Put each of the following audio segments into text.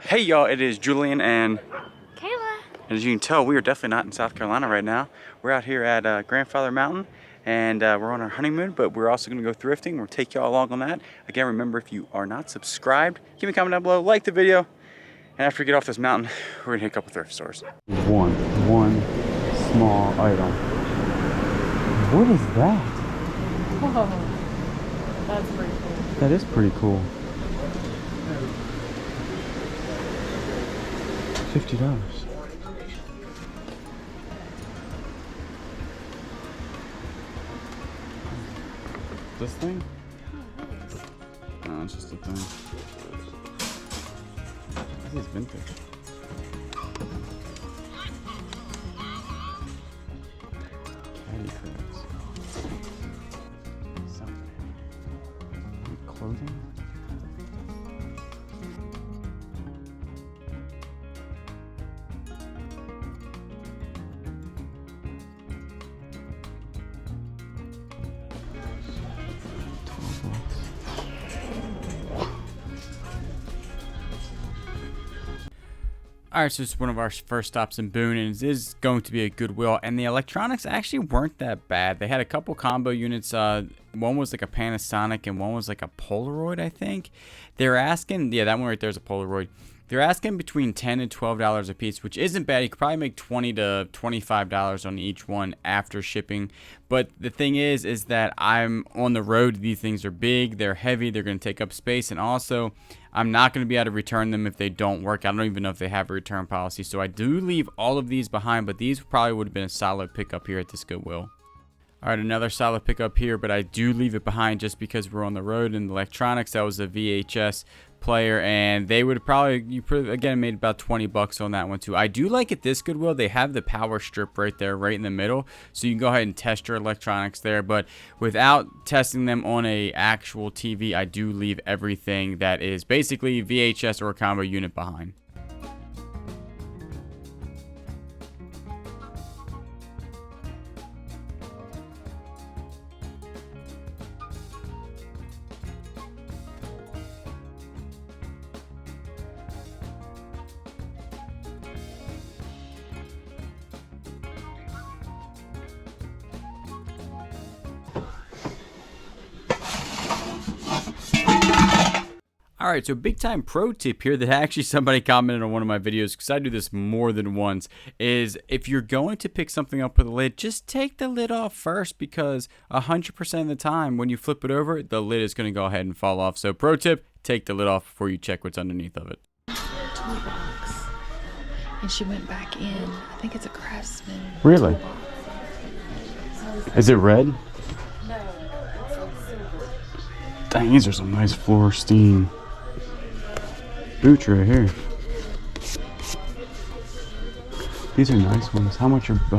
Hey y'all, it is Julian and Kayla. as you can tell, we are definitely not in South Carolina right now. We're out here at Grandfather Mountain and we're on our honeymoon, but we're also gonna go thrifting. We'll take y'all along on that. Again, remember, if you are not subscribed, give me a comment down below, like the video, and after we get off this mountain, we're gonna hit a couple thrift stores. One small item. What is that? Oh, that's pretty cool. That is pretty cool. $50. This thing? No, it's just a thing. This is vintage. Caddy cribs. Something. Clothing? Alright, so it's one of our first stops in Boone, and it is going to be a Goodwill, and the electronics actually weren't that bad. They had a couple combo units. One was like a Panasonic and one was like a Polaroid, I think. They're asking, yeah, that one right there is a Polaroid. They're asking between $10 and $12 a piece, which isn't bad. You could probably make $20 to $25 on each one after shipping. But the thing is that I'm on the road. These things are big, they're heavy, they're going to take up space, and also I'm not going to be able to return them if they don't work. I don't even know if they have a return policy. So I do leave all of these behind, but these probably would have been a solid pickup here at this Goodwill. All right, another solid pickup here, but I do leave it behind just because we're on the road. And the electronics, that was a VHS player, and they would probably, again, made about 20 bucks on that one too. I do like at this Goodwill, they have the power strip right there, right in the middle, so you can go ahead and test your electronics there. But without testing them on a actual TV, I do leave everything that is basically VHS or a combo unit behind. Alright, so big time pro tip here that actually somebody commented on one of my videos, because I do this more than once, is if you're going to pick something up with a lid, just take the lid off first, because 100% of the time when you flip it over, the lid is going to go ahead and fall off. So pro tip, take the lid off before you check what's underneath of it. Toolbox. And she went back in. I think it's a Craftsman. Really? Is it red? No, it's like silver. Dang, these are some nice Florstein boots right here. These are nice ones. How much are Boots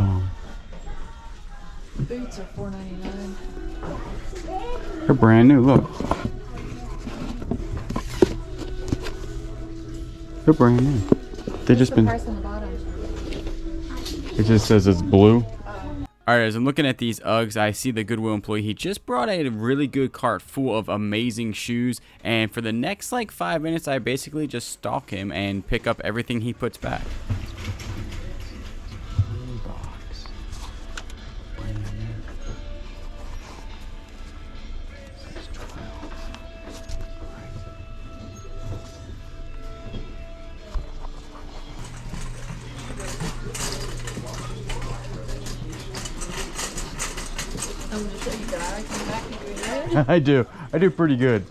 are $4.99. They're brand new. Look, they're brand new. They just been. Price on the bottom. It just says it's blue. Alright, as I'm looking at these Uggs, I see the Goodwill employee. He just brought a really good cart full of amazing shoes, and for the next like 5 minutes, I basically just stalk him and pick up everything he puts back. I do pretty good.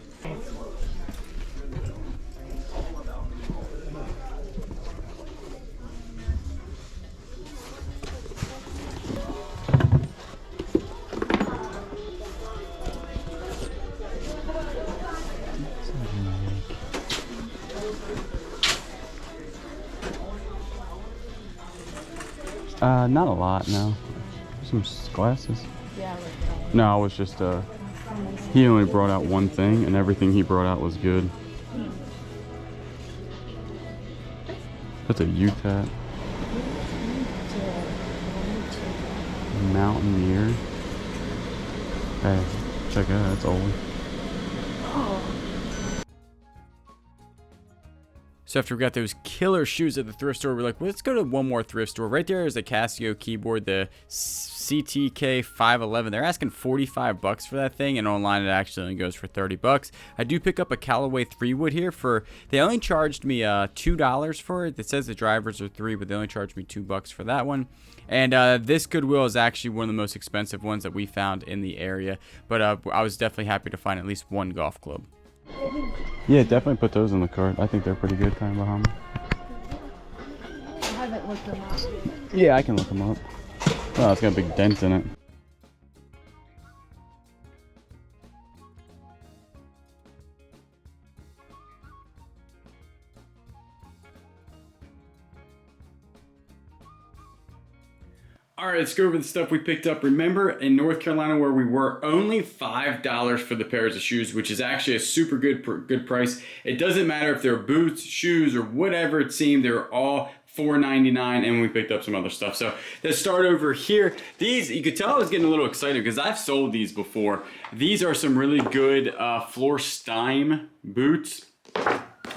Not a lot, no. Some glasses. Yeah, No, it was just he only brought out one thing, and everything he brought out was good. That's a U-Tat. Mountaineer. Hey, check it out, it's old. So after we got those killer shoes at the thrift store, we're like, well, let's go to one more thrift store. Right there is a Casio keyboard, the CTK 511. They're asking $45 for that thing, and online it actually only goes for $30. I do pick up a Callaway 3-wood here for, they only charged me $2 for it. It says the drivers are $3, but they only charged me $2 for that one. And this Goodwill is actually one of the most expensive ones that we found in the area, but I was definitely happy to find at least one golf club. Yeah, definitely put those in the cart. I think they're pretty good, Tommy Bahama. I haven't looked them up. Yeah, I can look them up. Oh, it's got a big dent in it. All right, let's go over the stuff we picked up. Remember, in North Carolina where we were, only $5 for the pairs of shoes, which is actually a super good price. It doesn't matter if they're boots, shoes, or whatever it seemed. They were all $4.99, and we picked up some other stuff. So let's start over here. These, you could tell I was getting a little excited because I've sold these before. These are some really good Floor Stein boots.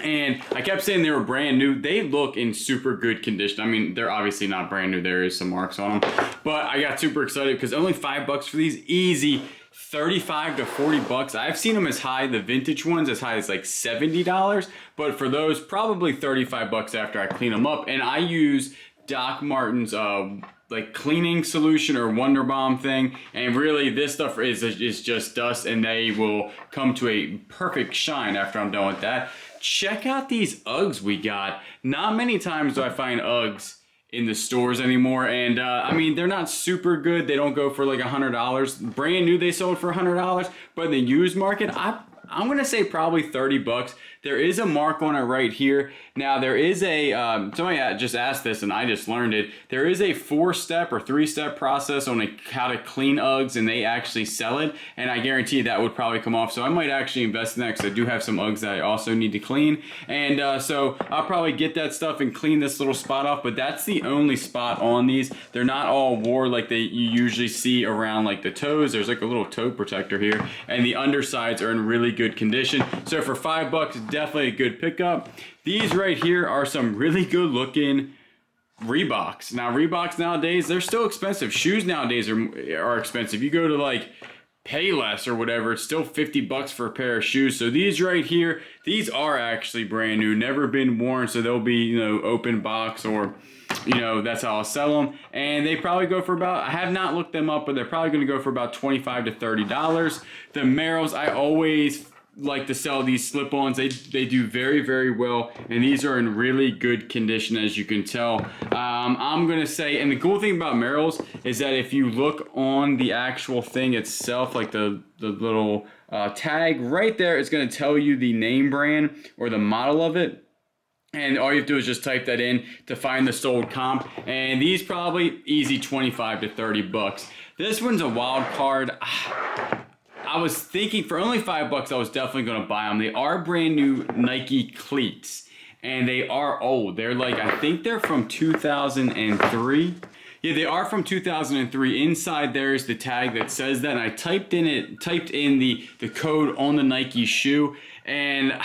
And I kept saying they were brand new. They look in super good condition. I mean, they're obviously not brand new. There is some marks on them. But I got super excited because only $5 for these. Easy. 35 to 40 bucks. I've seen them as high, the vintage ones, as high as like $70. But for those, probably 35 bucks after I clean them up. And I use Doc Martens like cleaning solution or Wonder Bomb thing, and really this stuff is just dust, and they will come to a perfect shine after I'm done with that. Check out these Uggs we got. Not many times do I find Uggs in the stores anymore, and I mean, they're not super good. They don't go for like $100. Brand new they sold for $100, but in the used market, I'm gonna say probably 30 bucks. There is a mark on it right here. Now there is a, somebody just asked this and I just learned it. There is a 4-step or 3-step process on how to clean Uggs, and they actually sell it. And I guarantee that would probably come off. So I might actually invest in that because I do have some Uggs that I also need to clean. And so I'll probably get that stuff and clean this little spot off, but that's the only spot on these. They're not all wore like you usually see around like the toes. There's like a little toe protector here, and the undersides are in really good condition. So for $5, definitely a good pickup. These right here are some really good looking Reeboks. Now Reeboks nowadays, they're still expensive. Shoes nowadays are expensive. You go to like Payless or whatever, it's still 50 bucks for a pair of shoes. So these right here, these are actually brand new, never been worn, so they'll be, you know, open box, or you know, that's how I'll sell them. And they probably go for about, I have not looked them up, but they're probably going to go for about $25 to $30. The Murrells, I always like to sell these slip-ons. They do very, very well, and these are in really good condition, as you can tell. I'm gonna say, and the cool thing about Murrells is that if you look on the actual thing itself, like the little tag right there, it's gonna tell you the name brand or the model of it. And all you have to do is just type that in to find the sold comp. And these probably easy 25 to 30 bucks. This one's a wild card. I was thinking for only $5, I was definitely going to buy them. They are brand new Nike cleats, and they are old. They're like, I think they're from 2003. Yeah, they are from 2003. Inside there is the tag that says that, and I typed in the code on the Nike shoe, and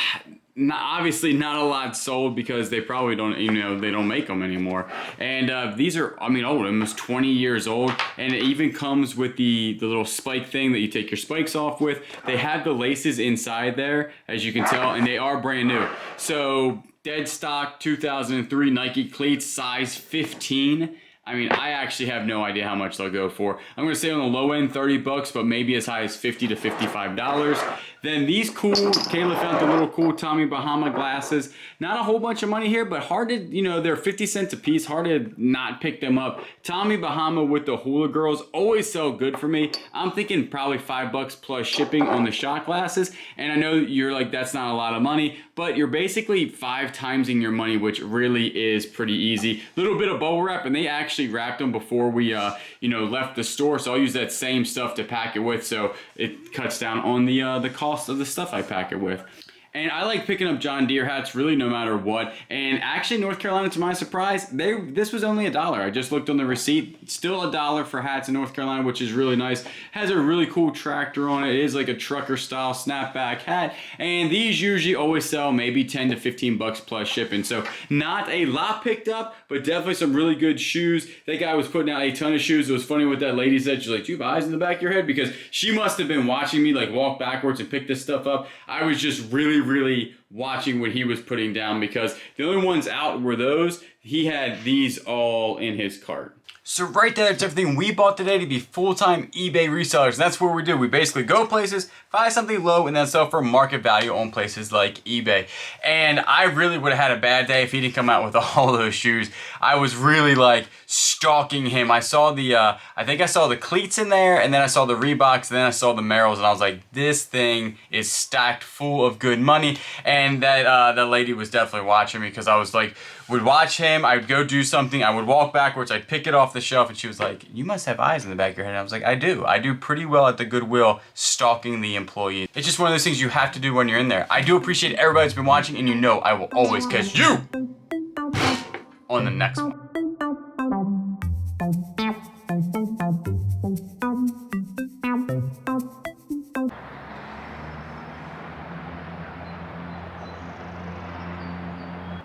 obviously not a lot sold because they probably don't, you know, they don't make them anymore. And these are, I mean, old, almost 20 years old. And it even comes with the little spike thing that you take your spikes off with. They have the laces inside there, as you can tell, and they are brand new. So dead stock 2003 Nike cleats, size 15. I mean, I actually have no idea how much they'll go for. I'm going to say on the low end, 30 bucks, but maybe as high as $50 to $55. Then these cool, Kayla found the little cool Tommy Bahama glasses. Not a whole bunch of money here, but hard to, you know, they're 50 cents a piece. Hard to not pick them up. Tommy Bahama with the Hula Girls always sell good for me. I'm thinking probably $5 plus shipping on the shot glasses. And I know you're like, that's not a lot of money, but you're basically 5 timesing your money, which really is pretty easy. Little bit of bubble wrap, and they actually wrapped them before we, you know, left the store. So I'll use that same stuff to pack it with, so it cuts down on the cost of the stuff I pack it with. And I like picking up John Deere hats really no matter what. And actually, North Carolina, to my surprise, this was only $1. I just looked on the receipt. Still $1 for hats in North Carolina, which is really nice. Has a really cool tractor on it. It is like a trucker style snapback hat. And these usually always sell maybe 10 to 15 bucks plus shipping. So not a lot picked up, but definitely some really good shoes. That guy was putting out a ton of shoes. It was funny what that lady said. She's like, "Do you have eyes in the back of your head?" Because she must have been watching me like walk backwards and pick this stuff up. I was just really watching what he was putting down, because the only ones out were those. He had these all in his cart. So right there, that's everything we bought today to be full-time eBay resellers. And that's what we do. We basically go places, find something low, and then sell for market value on places like eBay. And I really would have had a bad day if he didn't come out with all those shoes. I was really like stalking him. I saw the, I think I saw the cleats in there, and then I saw the Reeboks, and then I saw the Murrells, and I was like, this thing is stacked full of good money. And that lady was definitely watching me, because I was like, would watch him, I would go do something, I would walk backwards, I'd pick it off the shelf, and she was like, "You must have eyes in the back of your head." And I was like, I do pretty well at the Goodwill stalking the employees. It's just one of those things you have to do when you're in there. I do appreciate everybody that's been watching, and you know I will always catch you on the next one.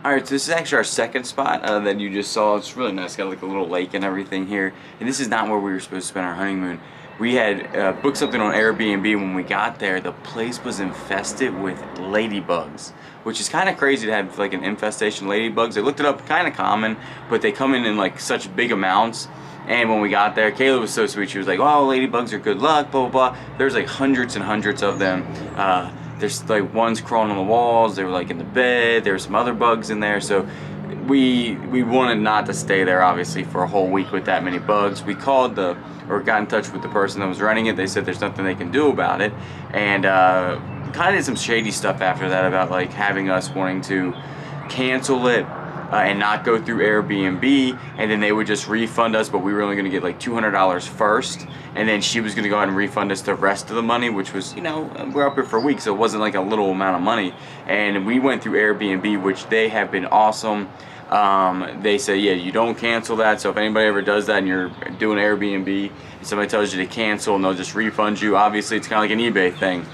Alright, so this is actually our second spot that you just saw. It's really nice. Got like a little lake and everything here. And this is not where we were supposed to spend our honeymoon. We had booked something on Airbnb. When we got there, the place was infested with ladybugs, which is kind of crazy to have like an infestation of ladybugs. I looked it up, kind of common, but they come in like such big amounts. And when we got there, Kayla was so sweet. She was like, "Oh, ladybugs are good luck, blah, blah, blah." There's like hundreds and hundreds of them. There's like ones crawling on the walls. They were like in the bed. There were some other bugs in there. So we wanted not to stay there, obviously, for a whole week with that many bugs. We called or got in touch with the person that was running it. They said there's nothing they can do about it. And kind of did some shady stuff after that about like having us wanting to cancel it and not go through Airbnb, and then they would just refund us, but we were only going to get like $200 first, and then she was going to go ahead and refund us the rest of the money, which was, you know, we're up here for a week, so it wasn't like a little amount of money. And we went through Airbnb, which they have been awesome. They say, yeah, you don't cancel that, so if anybody ever does that and you're doing Airbnb and somebody tells you to cancel and they'll just refund you, obviously it's kind of like an eBay thing.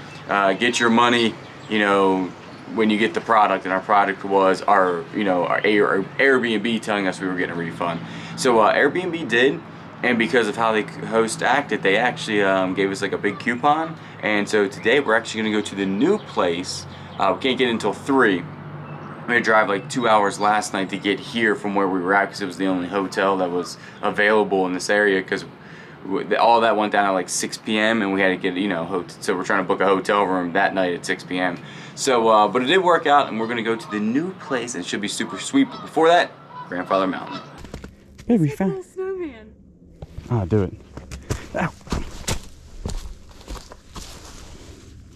Get your money, you know, when you get the product, and our product was our Airbnb telling us we were getting a refund. So Airbnb did, and because of how the host acted, they actually gave us like a big coupon. And so today we're actually gonna go to the new place. We can't get in until 3. We had to drive like 2 hours last night to get here from where we were at, because it was the only hotel that was available in this area, because all that went down at like 6 p.m. and we had to get, you know, so we're trying to book a hotel room that night at 6 p.m. So, but it did work out, and we're gonna go to the new place, and it should be super sweet. But before that, Grandfather Mountain. Hey, we found Snowman. Ah, do it. Ow.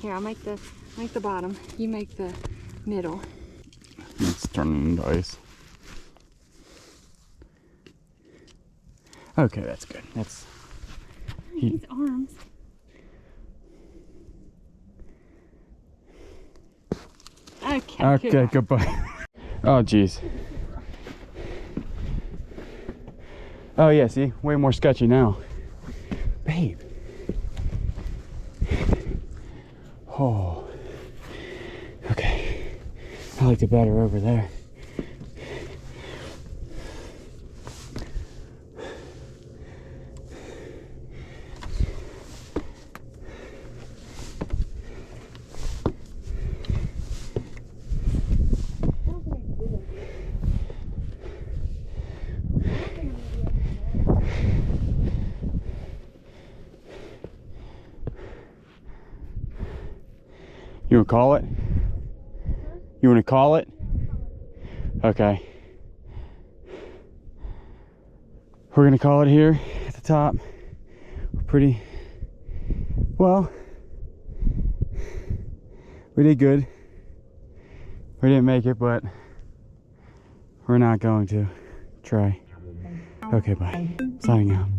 Here, I'll make the bottom. You make the middle. It's turning into ice. Okay, that's good. That's his arms. Okay, goodbye. Oh, jeez. Oh, yeah, see? Way more sketchy now. Babe. Oh. Okay. I like it better over there. You want to call it? You want to call it? Okay. We're going to call it here at the top. We're pretty, well, we did good. We didn't make it, but we're not going to try. Okay, bye. Signing out.